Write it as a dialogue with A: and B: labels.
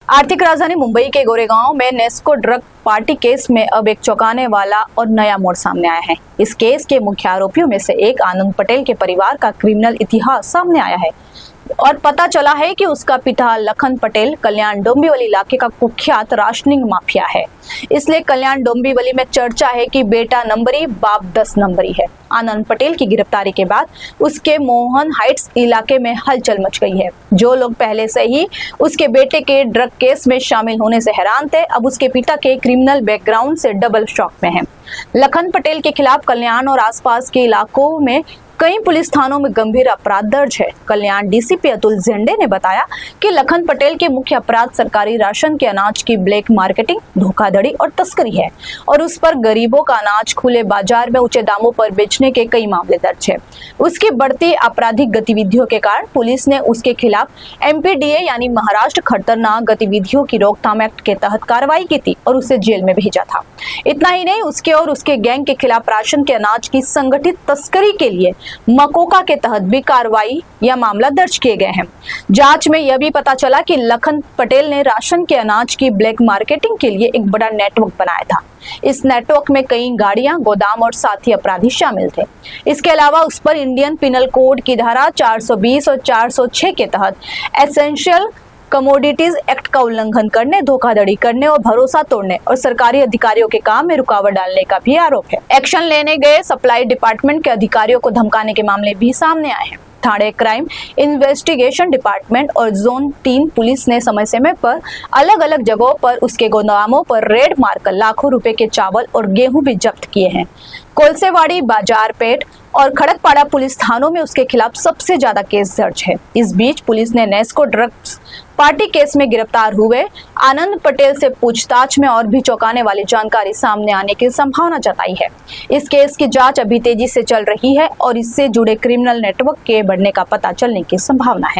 A: आर्थिक राजधानी मुंबई के गोरेगांव में नेस्को ड्रग पार्टी केस में अब एक चौंकाने वाला और नया मोड़ सामने आया है। इस केस के मुख्य आरोपियों में से एक आनंद पटेल के परिवार का क्रिमिनल इतिहास सामने आया है और पता चला है कि उसका पिता लखन पटेल कल्याण डोंबिवली इलाके का कुख्यात राशनिंग माफिया है। इसलिए कल्याण डोंबिवली में चर्चा है कि बेटा नंबरी बाप 10 नंबरी है। आनंद पटेल की गिरफ्तारी के बाद उसके मोहन हाइट्स इलाके में हलचल मच गई है। जो लोग पहले से ही उसके बेटे के ड्रग केस में शामिल होने से हैरान थे, अब उसके पिता के क्रिमिनल बैकग्राउंड से डबल शॉक में हैं। लखन पटेल के खिलाफ कल्याण और आसपास के इलाकों में कई पुलिस थानों में गंभीर अपराध दर्ज है। कल्याण डीसीपी अतुल झेंडे ने बताया कि लखन पटेल के मुख्य अपराध सरकारी राशन के अनाज की ब्लैक मार्केटिंग, धोखाधड़ी और तस्करी है और उस पर गरीबों का अनाज खुले बाजार में ऊंचे दामों पर बेचने के कई मामले दर्ज है। उसकी बढ़ती आपराधिक गतिविधियों के कारण पुलिस ने उसके खिलाफ MPDA यानी महाराष्ट्र खतरनाक गतिविधियों की रोकथाम एक्ट के तहत कार्रवाई की थी और उसे जेल में भेजा था। इतना ही नहीं, उसके और उसके गैंग के खिलाफ राशन के अनाज की संगठित तस्करी के लिए मकोका के तहत भी कार्रवाई या मामला दर्ज किए गए हैं। जांच में यह भी पता चला कि लखन पटेल ने राशन के अनाज की ब्लैक मार्केटिंग के लिए एक बड़ा नेटवर्क बनाया था। इस नेटवर्क में कई गाड़ियां, गोदाम और साथी अपराधी शामिल थे। इसके अलावा उस पर इंडियन पिनल कोड की धारा 420 और 406 के तहत एसेंशियल कमोडिटीज एक्ट का उल्लंघन करने, धोखाधड़ी करने और भरोसा तोड़ने और सरकारी अधिकारियों के काम में रुकावट डालने का भी आरोप है। एक्शन लेने गए सप्लाई डिपार्टमेंट के अधिकारियों को धमकाने के मामले भी सामने आए हैं। थाने क्राइम इन्वेस्टिगेशन डिपार्टमेंट और जोन 3 पुलिस ने समय समय पर अलग अलग जगहों पर उसके गोदामों पर रेड मारकर लाखों रुपए के चावल और गेहूं भी जब्त किए हैं। कोलसेवाड़ी, बाजारपेट और खड़कपाड़ा पुलिस थानों में उसके खिलाफ सबसे ज्यादा केस दर्ज है। इस बीच पुलिस ने नेस्को ड्रग्स पार्टी केस में गिरफ्तार हुए आनंद पटेल से पूछताछ में और भी चौंकाने वाली जानकारी सामने आने की संभावना जताई है। इस केस की जांच अभी तेजी से चल रही है और इससे जुड़े क्रिमिनल नेटवर्क के बढ़ने का पता चलने की संभावना है।